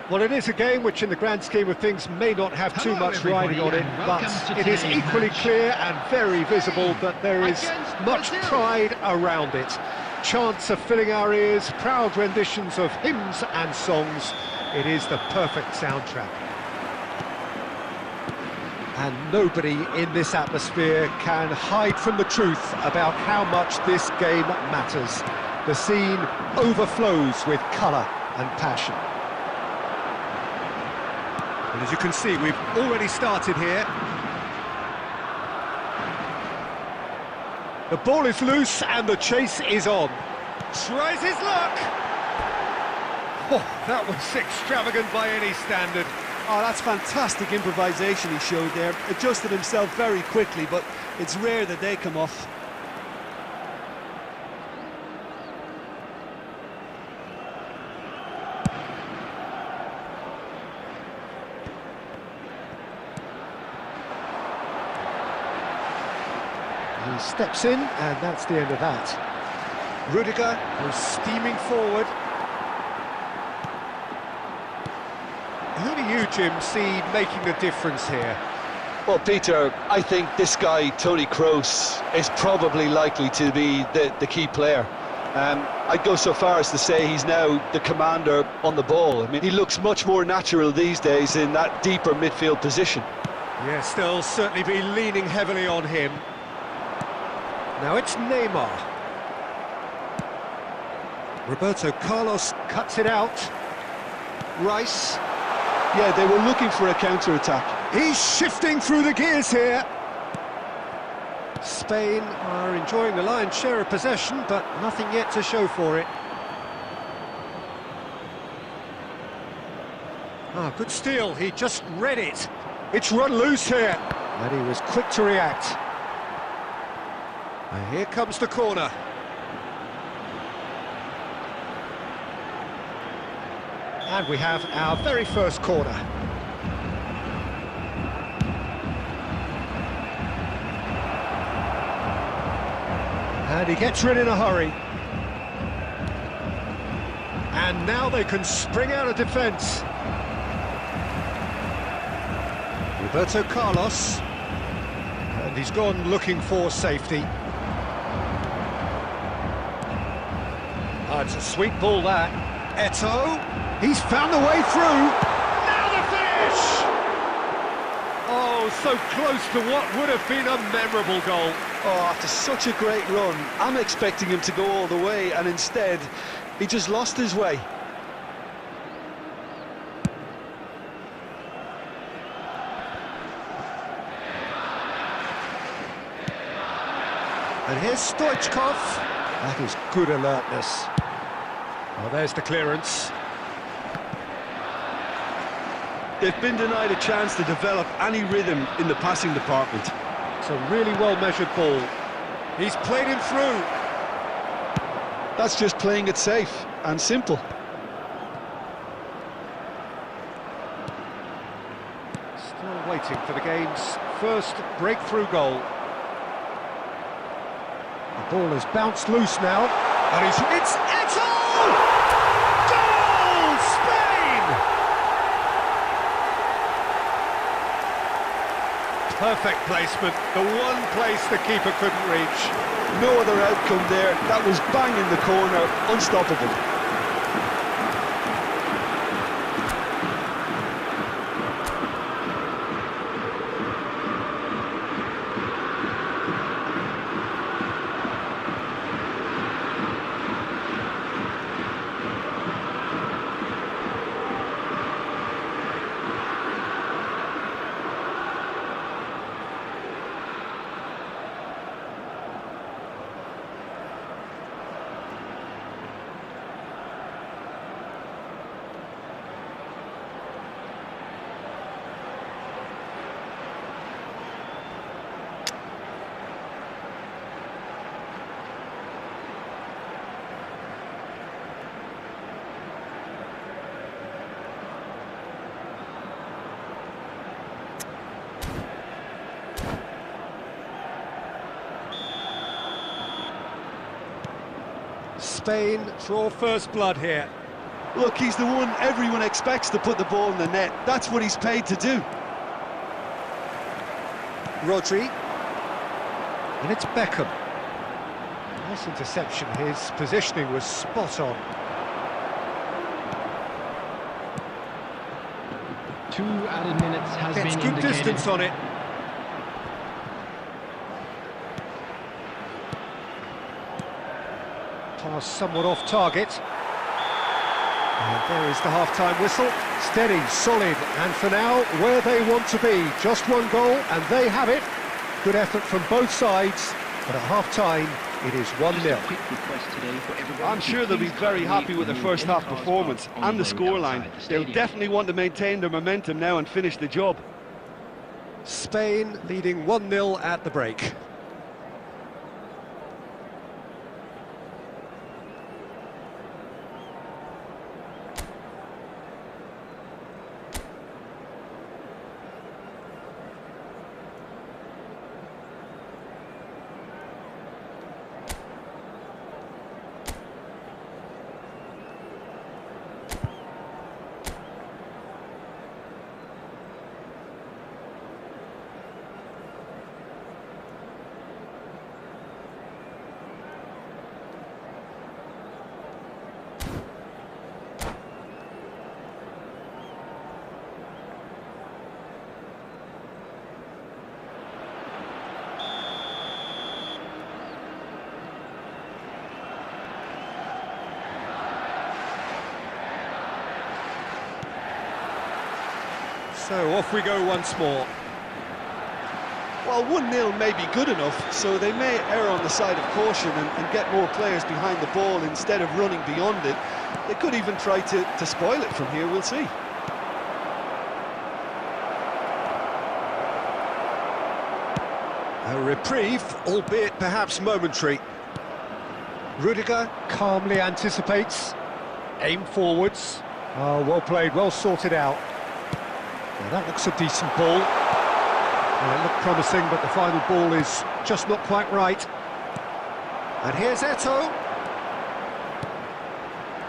Well, it is a game which in the grand scheme of things may not have too Hello, much riding on it, everybody, and but welcome to it is today's equally match. clear and very visible that there is Against much Brazil. pride around it. Chants are filling our ears, proud renditions of hymns and songs. It is the perfect soundtrack. And nobody in this atmosphere can hide from the truth about how much this game matters. The scene overflows with colour and passion. And as you can see, we've already started here. The ball is loose and the chase is on. Tries his luck! Oh, that was extravagant by any standard. Oh, that's fantastic improvisation he showed there. Adjusted himself very quickly, but it's rare that they come off. He steps in, and that's the end of that. Rudiger, who's steaming forward. Who do you, Jim, see making the difference here? Well, Peter, I think this guy, Toni Kroos, is probably likely to be the key player. I'd go so far as to say he's now the commander on the ball. I mean, he looks much more natural these days in that deeper midfield position. Yes, they'll certainly be leaning heavily on him. Now it's Neymar. Roberto Carlos cuts it out. Rice. Yeah, they were looking for a counter-attack. He's shifting through the gears here. Spain are enjoying the lion's share of possession, but nothing yet to show for it. Ah, good steal, he just read it. It's run loose here. And he was quick to react. And here comes the corner. And we have our very first corner. And he gets rid in a hurry. And now they can spring out of defence. Roberto Carlos. And he's gone looking for safety. Oh, it's a sweet ball, that. Eto'o, he's found the way through. Now the finish! Oh, so close to what would have been a memorable goal. Oh, after such a great run, I'm expecting him to go all the way, and instead, he just lost his way. And here's Stoichkov. That is good alertness. Oh, there's the clearance. They've been denied a chance to develop any rhythm in the passing department. It's a really well-measured ball. He's played him through. That's just playing it safe and simple. Still waiting for the game's first breakthrough goal. The ball has bounced loose now. And it's Eto'o! Goal! Spain! Perfect placement, the one place the keeper couldn't reach. No other outcome there. That was bang in the corner, unstoppable. Spain draw first blood here. Look, he's the one everyone expects to put the ball in the net. That's what he's paid to do. Rodri. And it's Beckham. Nice interception. His positioning was spot on. 2 added minutes has Gets been good indicated. distance on it. Pass somewhat off target. And there is the half-time whistle. Steady, solid, and for now, where they want to be. Just one goal, and they have it. Good effort from both sides, but at half-time, it is 1-0. I'm sure they'll be very happy with their first half performance and the scoreline. They'll definitely want to maintain their momentum now and finish the job. Spain leading 1-0 at the break. So off we go once more. Well, 1-0 may be good enough, so they may err on the side of caution and get more players behind the ball instead of running beyond it. They could even try to spoil it from here, we'll see. A reprieve, albeit perhaps momentary. Rudiger calmly anticipates. Aim forwards. Oh, well played, well sorted out. Now that looks a decent ball. Well, it looked promising, but the final ball is just not quite right. And here's Eto'o.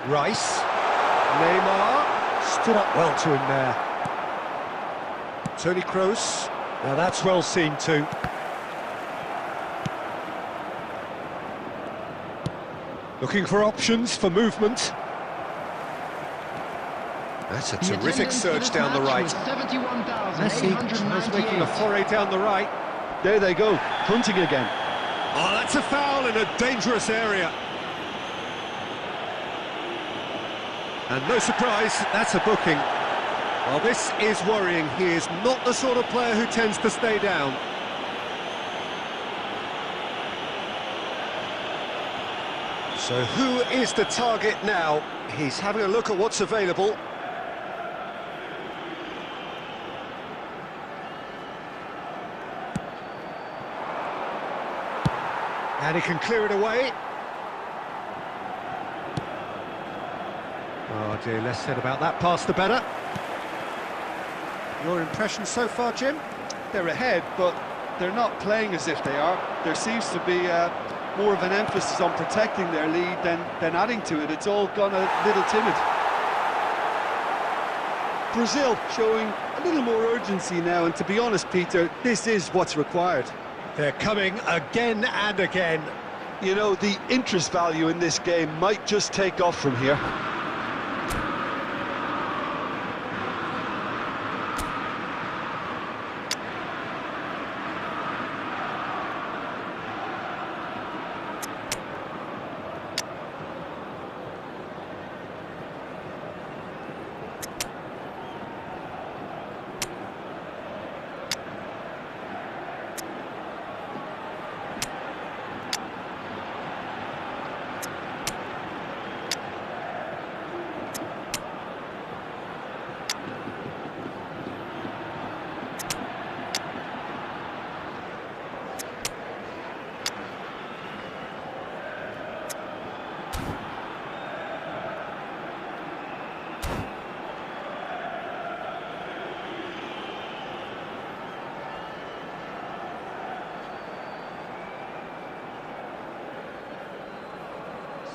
Rice. Neymar. Stood up well to him there. Toni Kroos. Now that's well seen too. Looking for options for movement. That's a terrific surge down the right. Messi tries making a foray down the right. There they go, hunting again. Oh, that's a foul in a dangerous area. And no surprise, that's a booking. Well, this is worrying. He is not the sort of player who tends to stay down. So who is the target now? He's having a look at what's available. And he can clear it away. Oh dear, less said about that pass the better. Your impression so far, Jim? They're ahead, but they're not playing as if they are. There seems to be more of an emphasis on protecting their lead than adding to it. It's all gone a little timid. Brazil showing a little more urgency now, and to be honest, Peter, this is what's required. They're coming again and again. You know, the interest value in this game might just take off from here.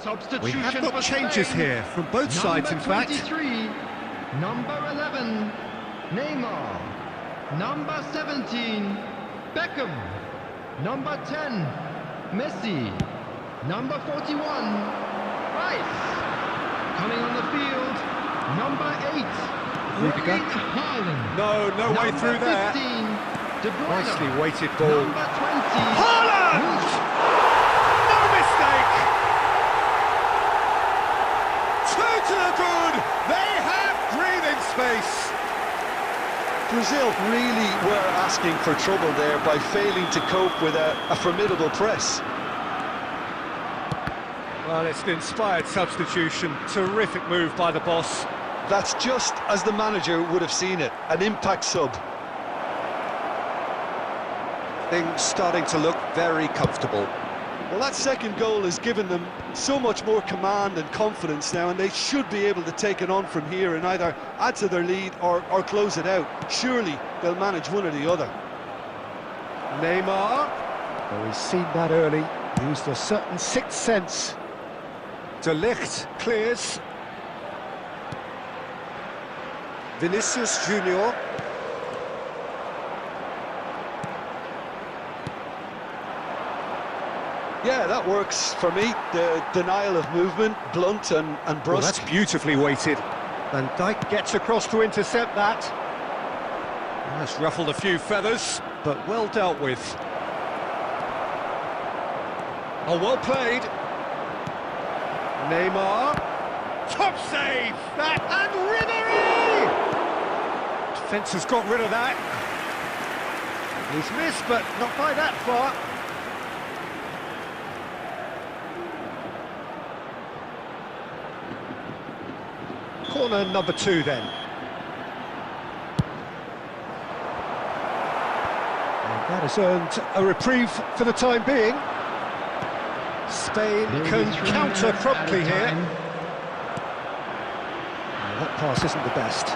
Substitution We have got for changes Spain. here from both sides, in fact. Number 23, number 11, Neymar. Number 17, Beckham. Number 10, Messi. Number 41, Rice. Coming on the field, number 8, Rudiger. Erling Haaland. No way Number through there. 15, De Bruyne. Nicely weighted ball. Number 20, Haaland! No mistake! Two to the good! They have breathing space! Brazil really were asking for trouble there by failing to cope with a formidable press. Well, it's an inspired substitution. Terrific move by the boss. That's just as the manager would have seen it, an impact sub. Things starting to look very comfortable. Well, that second goal has given them so much more command and confidence now, and they should be able to take it on from here and either add to their lead or close it out. Surely they'll manage one or the other. Neymar. Oh, he's seen that early. Used a certain sixth sense. De Ligt clears. Vinicius Junior. Yeah, that works for me. The denial of movement, blunt and Well, brusque. that's beautifully weighted. Van Dijk gets across to intercept that. That's ruffled a few feathers, but well dealt with. Oh, well played. Neymar. Top save! That and Ribéry! Defence has got rid of that. He's missed, but not by that far. Corner number 2 then. And that has earned a reprieve for the time being. Spain can counter promptly here. That pass isn't the best.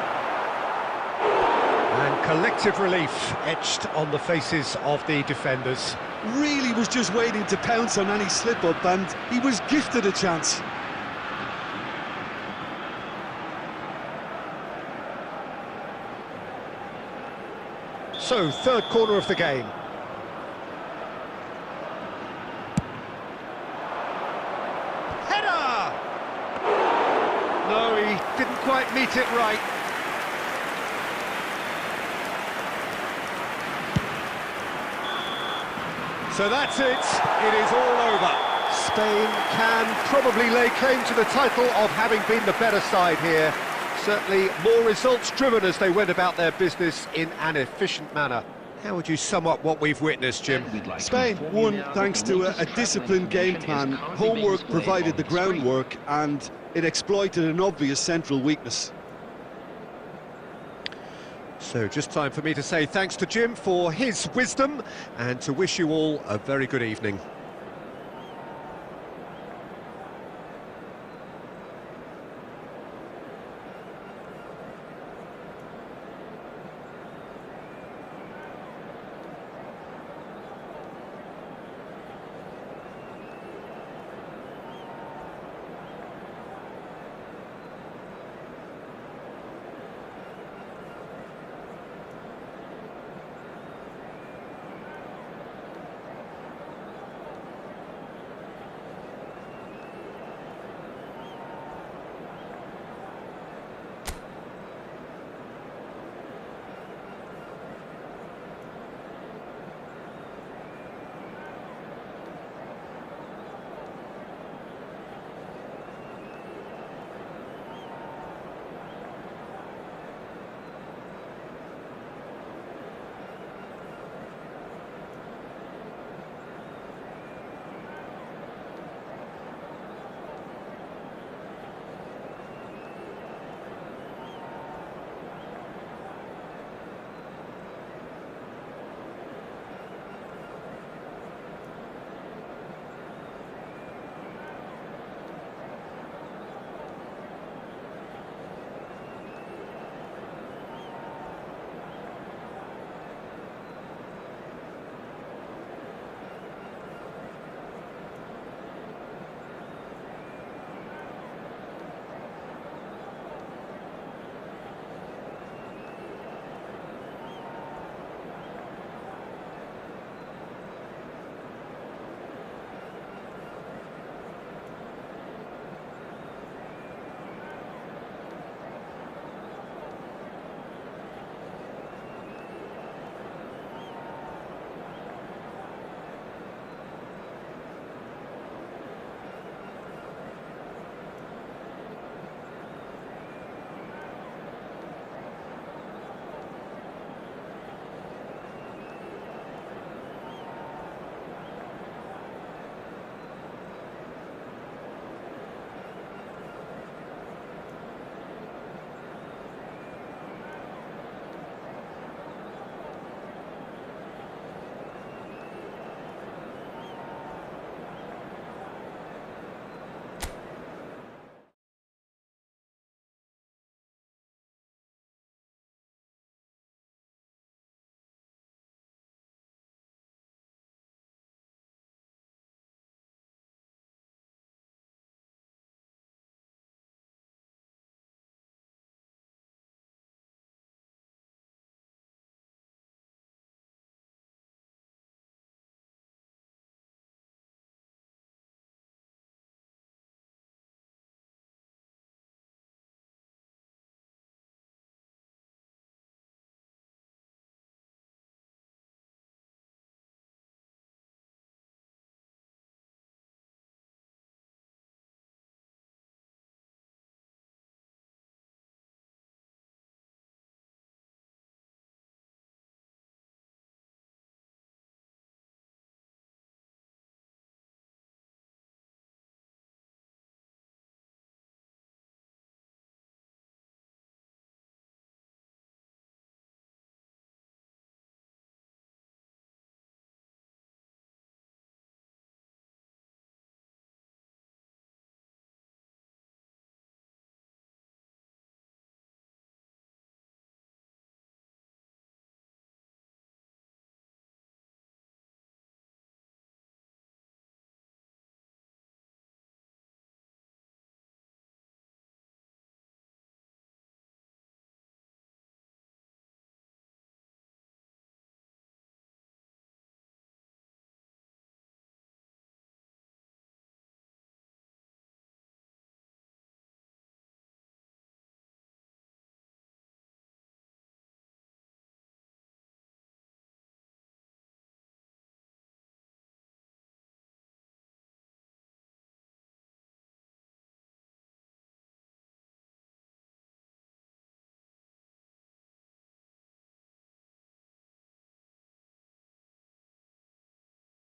And collective relief etched on the faces of the defenders. Really was just waiting to pounce on any slip-up, and he was gifted a chance. So, third corner of the game. Header! No, he didn't quite meet it right. So that's it. It is all over. Spain can probably lay claim to the title of having been the better side here. Certainly more results-driven as they went about their business in an efficient manner. How would you sum up what we've witnessed, Jim? Spain won thanks to a disciplined game plan. Homework provided the groundwork, and it exploited an obvious central weakness. So just time for me to say thanks to Jim for his wisdom and to wish you all a very good evening.